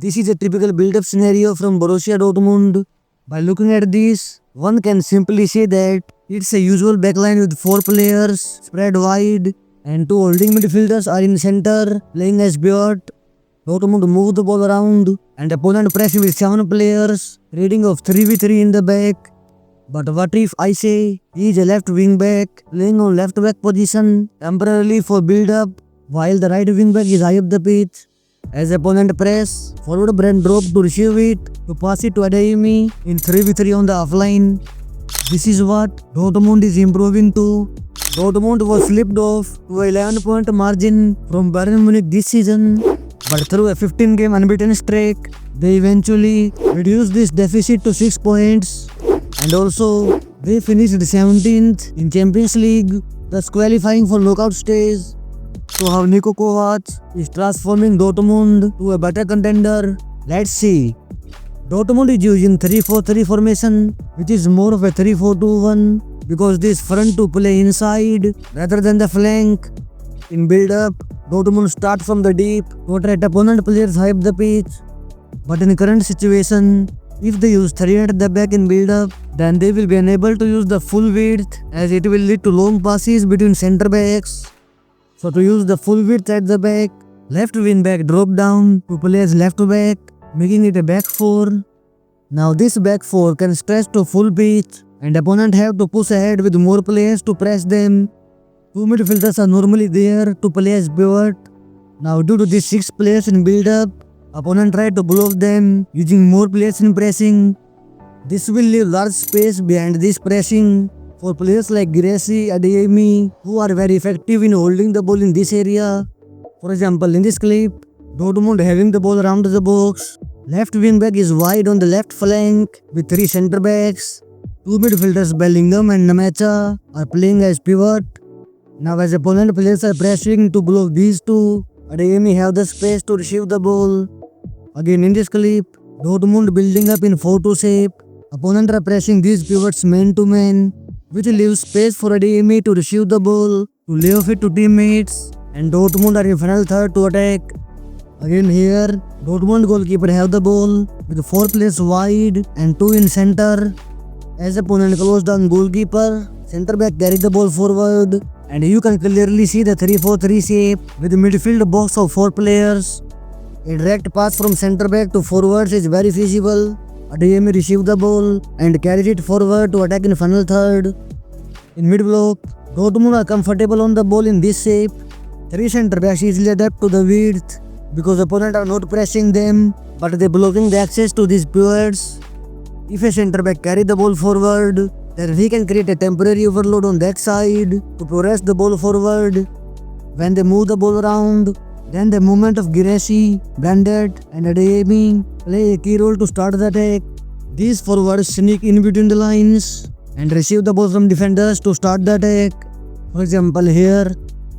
This is a typical build-up scenario from Borussia Dortmund. By looking at this, one can simply say that it's a usual backline with 4 players spread wide and 2 holding midfielders are in center playing as pivot. Dortmund move the ball around and opponent press with 7 players, rating of 3v3 in the back. But what if I say he is a left wing back playing on left back position temporarily for build-up while the right wing back is high up the pitch? As opponent press, forward Brand drop to receive it, to pass it to Adeyemi in 3v3 on the offline. This is what Dortmund is improving to. Dortmund was slipped off to a 11-point margin from Bayern Munich this season, but through a 15-game unbeaten streak, they eventually reduced this deficit to 6 points. And also, they finished 17th in Champions League, thus qualifying for knockout stage. So how Niko Kovac is transforming Dortmund to a better contender? Let's see. Dortmund is using 3-4-3 formation, which is more of a 3-4-2-1 because this front to play inside rather than the flank. In build-up, Dortmund start from the deep to attract opponent players high up the pitch. But in current situation, if they use 3 at the back in build-up, then they will be unable to use the full width as it will lead to long passes between centre backs. So to use the full width at the back, left wing back drop down to play as left back, making it a back 4. Now this back 4 can stretch to full pitch and opponent have to push ahead with more players to press them. 2 midfielders are normally there to play as pivot. Now due to these 6 players in build-up, opponent try to block them using more players in pressing. This will leave large space behind this pressing for players like Guirassy, Adeyemi, who are very effective in holding the ball in this area. For example, in this clip, Dortmund having the ball around the box. Left wing back is wide on the left flank with 3 centre backs. 2 midfielders Bellingham and Namacha are playing as pivot. Now as opponent players are pressing to block these 2, Adeyemi have the space to receive the ball. Again in this clip, Dortmund building up in 4-2 shape. Opponent are pressing these pivots man to man, which leaves space for Adeyemi to receive the ball, to lay off it to teammates, and Dortmund are in final third to attack. Again here, Dortmund goalkeeper have the ball with 4 players wide and 2 in center. As opponent close down goalkeeper, center back carry the ball forward, and you can clearly see the 3-4-3 shape with midfield box of 4 players. A direct pass from center back to forwards is very feasible. Adeyemi received the ball and carried it forward to attack in final third. In mid block, Dortmund are comfortable on the ball in this shape. 3 centre backs easily adapt to the width because opponent are not pressing them, but they blocking the access to these pivots. If a centre back carry the ball forward, then he can create a temporary overload on that side to progress the ball forward. When they move the ball around, then the movement of Guirassy, Brandt and Adeyemi play a key role to start the attack. These forwards sneak in between the lines and receive the ball from defenders to start the attack. For example here,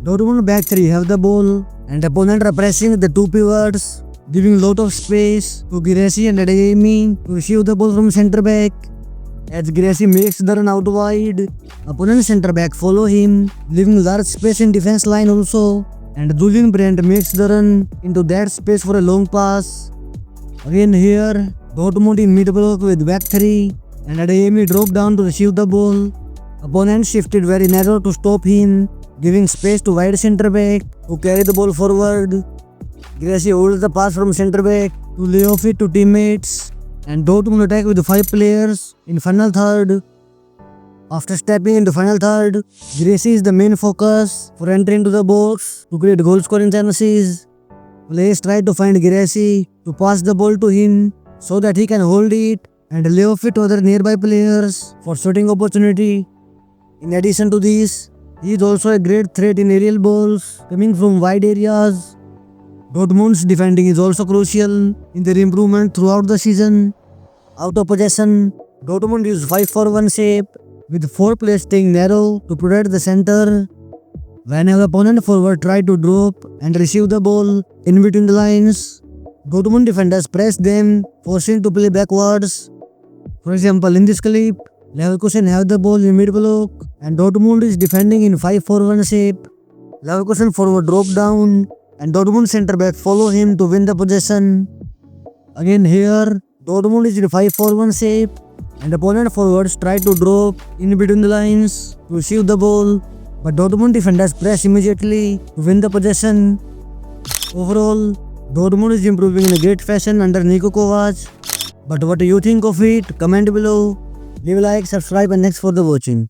Dortmund back 3 have the ball and opponent are pressing the 2 pivots, giving lot of space to Guirassy and Adeyemi to receive the ball from centre back. As Guirassy makes the run out wide, opponent centre back follow him, leaving large space in defense line also. And Julian Brandt makes the run into that space for a long pass. Again here, Dortmund in mid block with back 3 and Adeyemi drop down to receive the ball. Opponent shifted very narrow to stop him, giving space to wide centre back who carry the ball forward. Guirassy holds the pass from centre back to lay off it to teammates, and Dortmund attack with 5 players in final third. After stepping into final third, Guirassy is the main focus for entering into the box to create goal scoring chances. Players try to find Guirassy to pass the ball to him so that he can hold it and lay off it to other nearby players for shooting opportunity. In addition to this, he is also a great threat in aerial balls coming from wide areas. Dortmund's defending is also crucial in their improvement throughout the season. Out of possession, Dortmund use 5-4-1 shape with 4 players staying narrow to protect the center. Whenever opponent forward try to drop and receive the ball in between the lines, Dortmund defenders press them, forcing to play backwards. For example, in this clip, Leverkusen have the ball in mid block and Dortmund is defending in 5-4-1 shape. Leverkusen forward drop down and Dortmund centre back follow him to win the possession. Again here, Dortmund is in 5-4-1 shape and opponent forwards try to drop in between the lines to receive the ball, but Dortmund defenders press immediately to win the possession. Overall, Dortmund is improving in a great fashion under Niko Kovac. But what do you think of it? Comment below. Leave a like, subscribe and thanks for the watching.